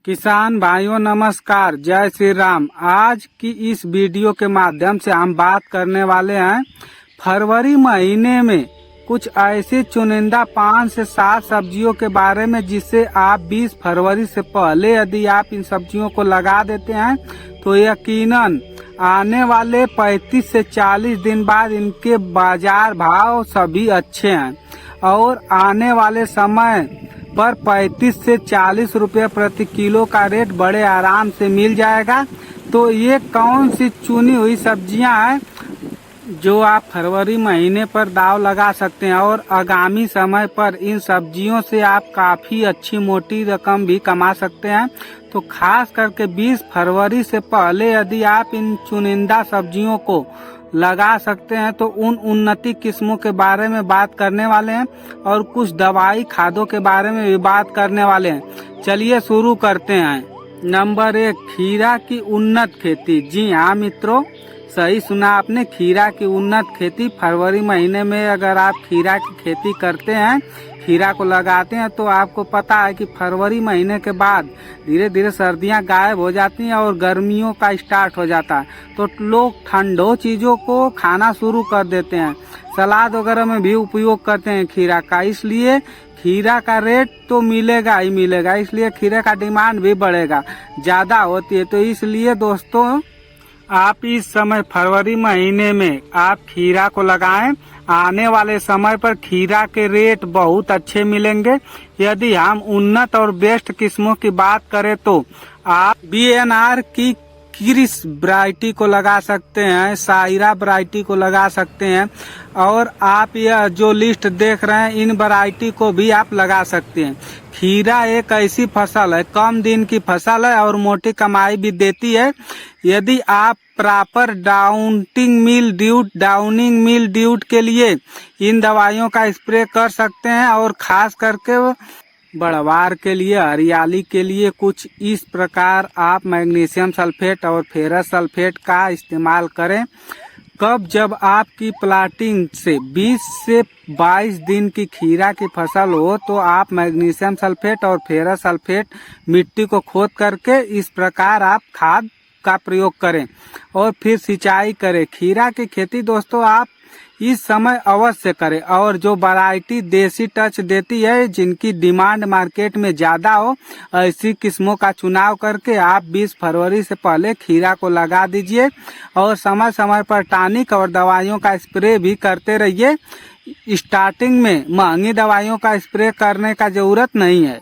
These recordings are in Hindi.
किसान भाइयों नमस्कार, जय श्री राम। आज की इस वीडियो के माध्यम से हम बात करने वाले हैं फरवरी महीने में कुछ ऐसी चुनिंदा 5 से 7 सब्जियों के बारे में जिससे आप 20 फरवरी से पहले यदि आप इन सब्जियों को लगा देते हैं तो यकीनन आने वाले 35 से 40 दिन बाद इनके बाजार भाव सभी अच्छे हैं और आने वाले समय पर 35 से 40 रुपए प्रति किलो का रेट बड़े आराम से मिल जाएगा। तो ये कौन सी चुनी हुई सब्जियां हैं जो आप फरवरी महीने पर दाव लगा सकते हैं और आगामी समय पर इन सब्जियों से आप काफी अच्छी मोटी रकम भी कमा सकते हैं। तो खास करके 20 फरवरी से पहले यदि आप इन चुनिंदा सब्जियों को लगा सकते हैं तो उन उन्नति किस्मों के बारे में बात करने वाले हैं और कुछ दवाई खादों के बारे में भी बात करने वाले हैं। चलिए शुरू करते हैं। नंबर 1, खीरा की उन्नत खेती। जी हाँ मित्रों, सही सुना आपने, खीरा की उन्नत खेती। फरवरी महीने में अगर आप खीरा की खेती करते हैं, खीरा को लगाते हैं तो आपको पता है कि फरवरी महीने के बाद धीरे धीरे सर्दियां गायब हो जाती हैं और गर्मियों का स्टार्ट हो जाता है। तो लोग ठंडो चीजों को खाना शुरू कर देते हैं, सलाद वगैरह में भी उपयोग करते हैं खीरा का। इसलिए खीरा का रेट तो मिलेगा ही मिलेगा, इसलिए खीरे का डिमांड भी बढ़ेगा, ज्यादा होती है। तो इसलिए दोस्तों आप इस समय फरवरी महीने में आप खीरा को लगाएं। आने वाले समय पर खीरा के रेट बहुत अच्छे मिलेंगे। यदि हम उन्नत और बेस्ट किस्मों की बात करें तो आप बीएनआर की किरिस वैरायटी को लगा सकते हैं, साइरा वैरायटी को लगा सकते हैं और आप यह जो लिस्ट देख रहे हैं इन वैरायटी को भी आप लगा सकते हैं। खीरा एक ऐसी फसल है, कम दिन की फसल है और मोटी कमाई भी देती है। यदि आप प्रॉपर डाउनिंग मिलड्यूट के लिए इन दवाइयों का स्प्रे कर सकते हैं और खास करके बढ़वार के लिए, हरियाली के लिए कुछ इस प्रकार आप मैग्नीशियम सल्फेट और फेरस सल्फेट का इस्तेमाल करें। कब? जब आपकी प्लांटिंग से 20 से 22 दिन की खीरा की फसल हो तो आप मैग्नीशियम सल्फेट और फेरस सल्फेट मिट्टी को खोद करके इस प्रकार आप खाद का प्रयोग करें और फिर सिंचाई करें। खीरा की खेती दोस्तों आप इस समय अवश्य करें और जो वैरायटी देसी टच देती है, जिनकी डिमांड मार्केट में ज्यादा हो, ऐसी किस्मों का चुनाव करके आप 20 फरवरी से पहले खीरा को लगा दीजिए और समय समय पर टॉनिक और दवाइयों का स्प्रे भी करते रहिए। स्टार्टिंग में महंगी दवाइयों का स्प्रे करने का जरूरत नहीं है।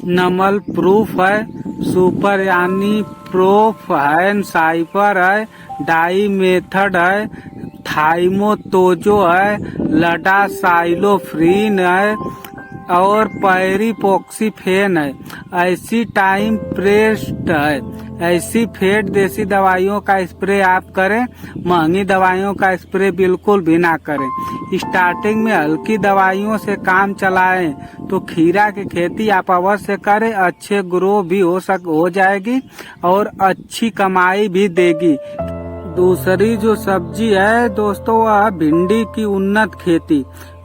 नमल प्रूफ है, सुपर यानी प्रोफ है, साइपर है, डाई मेथड है, थाइमोतोजो है, लडा साइलोफ्रीन है और पैरिपोक्सीफेन है, ऐसी टाइम प्रेस्ट है। ऐसी फेड देसी दवाइयों का स्प्रे आप करें, महंगी दवाइयों का स्प्रे बिल्कुल भी ना करें। स्टार्टिंग में हल्की दवाइयों से काम चलाएं तो खीरा की खेती आप अवश्य करें, अच्छे ग्रो भी हो जाएगी और अच्छी कमाई भी देगी। दूसरी जो सब्जी है दोस्तों वह भिंडी की उन्नत खेती।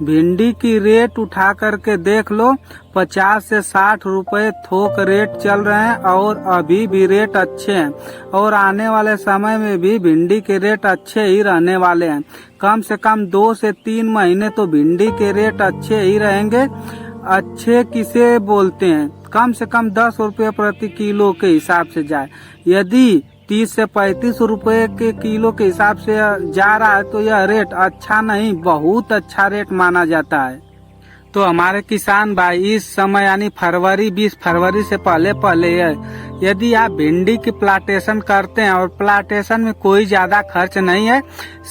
भिंडी की रेट उठा करके देख लो, 50 से 60 रुपए थोक रेट चल रहे हैं और अभी भी रेट अच्छे हैं और आने वाले समय में भी भिंडी के रेट अच्छे ही रहने वाले हैं। कम से कम 2 से 3 महीने तो भिंडी के रेट अच्छे ही रहेंगे। अच्छे किसे बोलते हैं? कम से कम 10 रुपए प्रति किलो के हिसाब से जाए। यदि 30 से 35 रुपए के किलो के हिसाब से जा रहा है तो यह रेट अच्छा नहीं, बहुत अच्छा रेट माना जाता है। तो हमारे किसान भाई इस समय यानी फरवरी 20 फरवरी से पहले यदि आप भिंडी की प्लांटेशन करते हैं और प्लांटेशन में कोई ज्यादा खर्च नहीं है,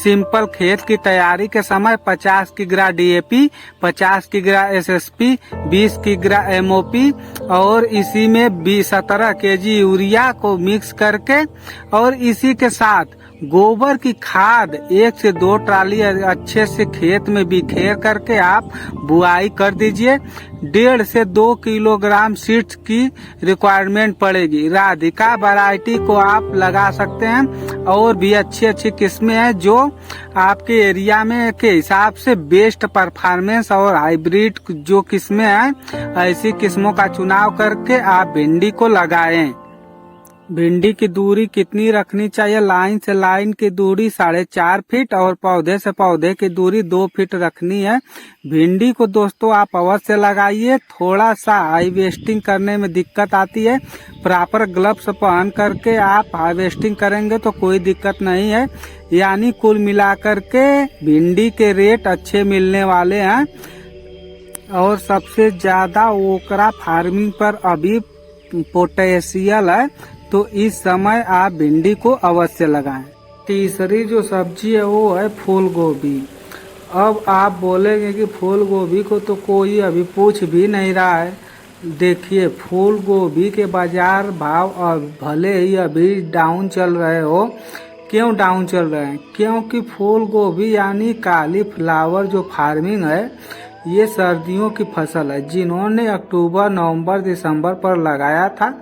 सिंपल खेत की तैयारी के समय 50 किग्रा DAP, 50 किग्रा SSP, 20 किग्रा MOP और इसी में 17 kg यूरिया को मिक्स करके और इसी के साथ गोबर की खाद 1 से 2 ट्राली अच्छे से खेत में बिखेर करके आप बुआई कर दीजिए। 1.5 से 2 किलोग्राम सीड्स की रिक्वायरमेंट पड़ेगी। राधिका वैरायटी को आप लगा सकते हैं और भी अच्छी अच्छी किस्में हैं जो आपके एरिया में के हिसाब से बेस्ट परफॉर्मेंस और हाइब्रिड जो किस्में हैं ऐसी किस्मों का चुनाव करके आप भिंडी को लगाएं। भिंडी की दूरी कितनी रखनी चाहिए? लाइन से लाइन की दूरी 4.5 फीट और पौधे से पौधे की दूरी 2 फीट रखनी है। भिंडी को दोस्तों आप अवश्य लगाइए। थोड़ा सा हार्वेस्टिंग करने में दिक्कत आती है, प्रॉपर ग्लव्स पहन करके आप हार्वेस्टिंग करेंगे तो कोई दिक्कत नहीं है। यानी कुल मिलाकर के भिंडी के रेट अच्छे मिलने वाले हैं। और सबसे ज्यादा ओकरा फार्मिंग पर अभी पोटेंशियल है, तो इस समय आप भिंडी को अवश्य लगाएं। तीसरी जो सब्जी है वो है फूल गोभी। अब आप बोलेंगे कि फूल गोभी को तो कोई अभी पूछ भी नहीं रहा है। देखिए फूल गोभी के बाजार भाव भले ही अभी डाउन चल रहे हो। क्यों डाउन चल रहे हैं? क्योंकि फूल गोभी यानी काली फ्लावर जो फार्मिंग है ये सर्दियों की फसल है। जिन्होंने अक्टूबर, नवंबर, दिसंबर पर लगाया था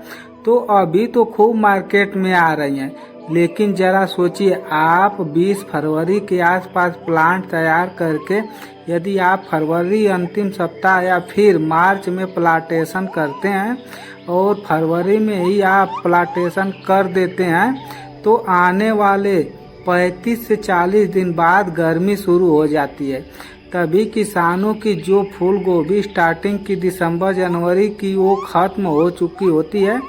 तो अभी तो खूब मार्केट में आ रही हैं। लेकिन जरा सोचिए, आप 20 फरवरी के आसपास प्लांट तैयार करके यदि आप फरवरी अंतिम सप्ताह या फिर मार्च में प्लांटेशन करते हैं और फरवरी में ही आप प्लांटेशन कर देते हैं तो आने वाले 35 से 40 दिन बाद गर्मी शुरू हो जाती है। तभी किसानों की जो फूल गोभी स्टार्टिंग की दिसंबर जनवरी की वो खत्म हो चुकी होती है।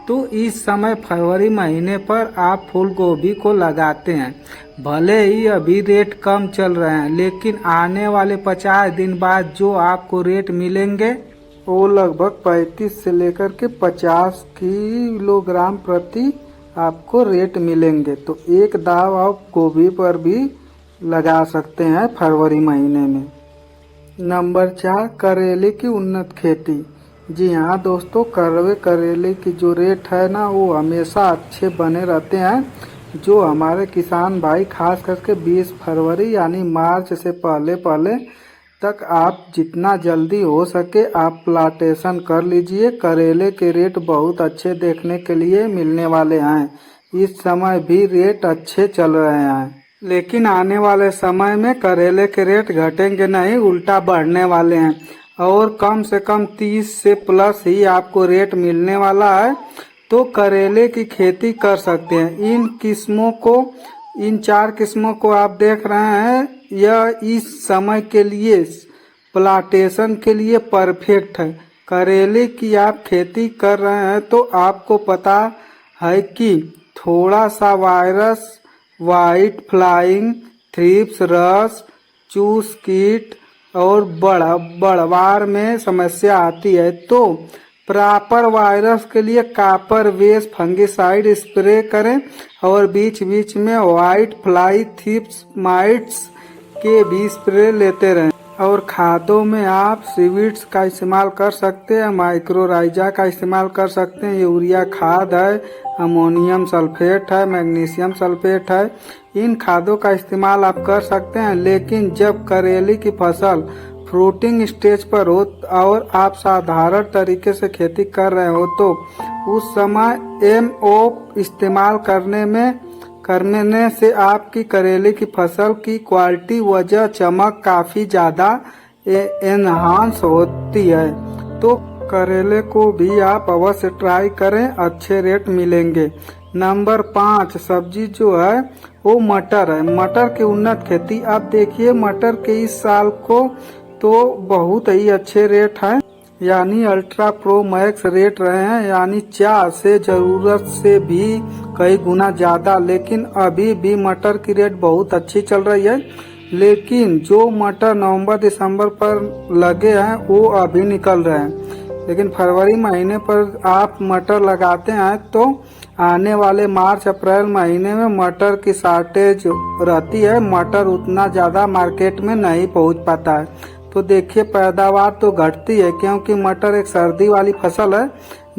तो इस समय फरवरी महीने पर आप फूल गोभी को लगाते हैं। भले ही अभी रेट कम चल रहे हैं लेकिन आने वाले 50 दिन बाद जो आपको रेट मिलेंगे वो लगभग 35 से लेकर के 50 किलोग्राम प्रति आपको रेट मिलेंगे। तो एक दाव आप गोभी पर भी लगा सकते हैं फरवरी महीने में। नंबर 4, करेले की उन्नत खेती। जी हाँ दोस्तों, करेले की जो रेट है ना वो हमेशा अच्छे बने रहते हैं। जो हमारे किसान भाई खास करके 20 फरवरी यानी मार्च से पहले तक आप जितना जल्दी हो सके आप प्लांटेशन कर लीजिए। करेले के रेट बहुत अच्छे देखने के लिए मिलने वाले हैं। इस समय भी रेट अच्छे चल रहे हैं, लेकिन आने वाले समय में करेले के रेट घटेंगे नहीं, उल्टा बढ़ने वाले हैं और कम से कम 30 से प्लस ही आपको रेट मिलने वाला है। तो करेले की खेती कर सकते हैं। इन 4 किस्मों को आप देख रहे हैं, यह इस समय के लिए प्लांटेशन के लिए परफेक्ट है। करेले की आप खेती कर रहे हैं तो आपको पता है कि थोड़ा सा वायरस, व्हाइट फ्लाइंग, थ्रिप्स, रस, चूस कीट और बढ़वार में समस्या आती है। तो प्रॉपर वायरस के लिए कॉपर बेस फंगिसाइड स्प्रे करें और बीच बीच में व्हाइट फ्लाई, थ्रिप्स, माइट्स के भी स्प्रे लेते रहें। और खादों में आप सीवीड्स का इस्तेमाल कर सकते हैं, माइक्रोराइजा का इस्तेमाल कर सकते हैं, यूरिया खाद है, अमोनियम सल्फेट है, मैग्नीशियम सल्फेट है। इन खादों का इस्तेमाल आप कर सकते हैं। लेकिन जब करेले की फसल फ्रूटिंग स्टेज पर हो और आप साधारण तरीके से खेती कर रहे हो तो उस समय MO इस्तेमाल करने से आपकी करेले की फसल की क्वालिटी, वजह, चमक काफी ज्यादा एनहांस होती है। तो करेले को भी आप अवश्य ट्राई करें, अच्छे रेट मिलेंगे। नंबर 5 सब्जी जो है वो मटर है। मटर की उन्नत खेती। आप देखिए मटर के इस साल को तो बहुत ही अच्छे रेट हैं, यानी अल्ट्रा प्रो मैक्स रेट रहे हैं, यानी 4 से जरूरत से भी कई गुना ज्यादा। लेकिन अभी भी मटर की रेट बहुत अच्छी चल रही है। लेकिन जो मटर नवंबर दिसंबर पर लगे हैं वो अभी निकल रहे हैं। लेकिन फरवरी महीने पर आप मटर लगाते हैं तो आने वाले मार्च अप्रैल महीने में मटर की शॉर्टेज रहती है। मटर उतना ज्यादा मार्केट में नहीं पहुंच पाता है। तो देखिए पैदावार तो घटती है क्योंकि मटर एक सर्दी वाली फसल है।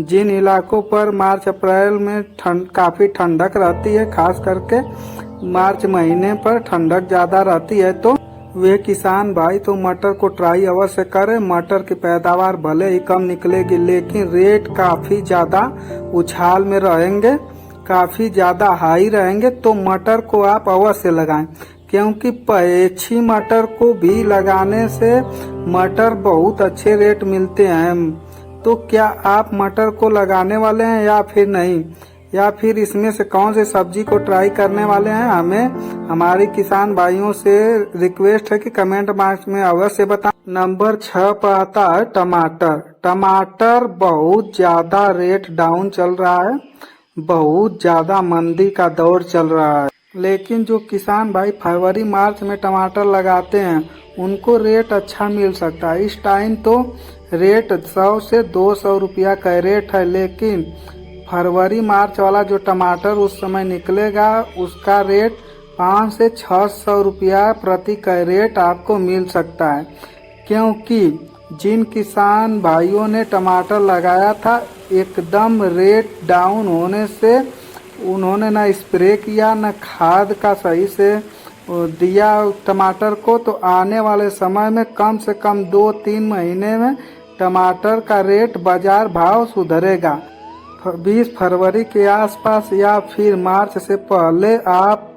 जिन इलाकों पर मार्च अप्रैल में काफी ठंडक रहती है, खास करके मार्च महीने पर ठंडक ज्यादा रहती है तो वे किसान भाई तो मटर को ट्राई अवश्य करें। मटर की पैदावार भले ही कम निकलेगी लेकिन रेट काफी ज्यादा उछाल में रहेंगे, काफी ज्यादा हाई रहेंगे, तो मटर को आप अवश्य लगाएं। क्योंकि पहेछी मटर को भी लगाने से मटर बहुत अच्छे रेट मिलते हैं। तो क्या आप मटर को लगाने वाले हैं या फिर नहीं, या फिर इसमें से कौन सी सब्जी को ट्राई करने वाले हैं? हमें हमारे किसान भाइयों से रिक्वेस्ट है कि कमेंट बॉक्स में अवश्य बताएं। नंबर 6 पर आता है टमाटर। टमाटर बहुत ज्यादा रेट डाउन चल रहा है, बहुत ज्यादा मंदी का दौर चल रहा है। लेकिन जो किसान भाई फरवरी मार्च में टमाटर लगाते हैं उनको रेट अच्छा मिल सकता है। इस टाइम तो रेट 100 से 200 रुपया का रेट है, लेकिन फरवरी मार्च वाला जो टमाटर उस समय निकलेगा उसका रेट 500 से 600 रुपया प्रति कैरेट आपको मिल सकता है। क्योंकि जिन किसान भाइयों ने टमाटर लगाया था एकदम रेट डाउन होने से उन्होंने ना स्प्रे किया न खाद का सही से दिया टमाटर को, तो आने वाले समय में कम से कम 2-3 महीने में टमाटर का रेट बाजार भाव सुधरेगा। 20 फरवरी के आसपास या फिर मार्च से पहले आप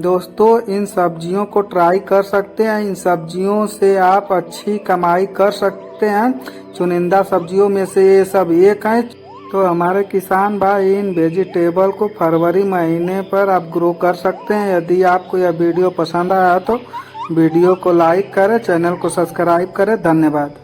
दोस्तों इन सब्जियों को ट्राई कर सकते हैं। इन सब्जियों से आप अच्छी कमाई कर सकते हैं। चुनिंदा सब्जियों में से ये सब एक है। तो हमारे किसान भाई इन वेजिटेबल को फरवरी महीने पर आप ग्रो कर सकते हैं। यदि आपको यह वीडियो पसंद आया तो वीडियो को लाइक करें, चैनल को सब्सक्राइब करें। धन्यवाद।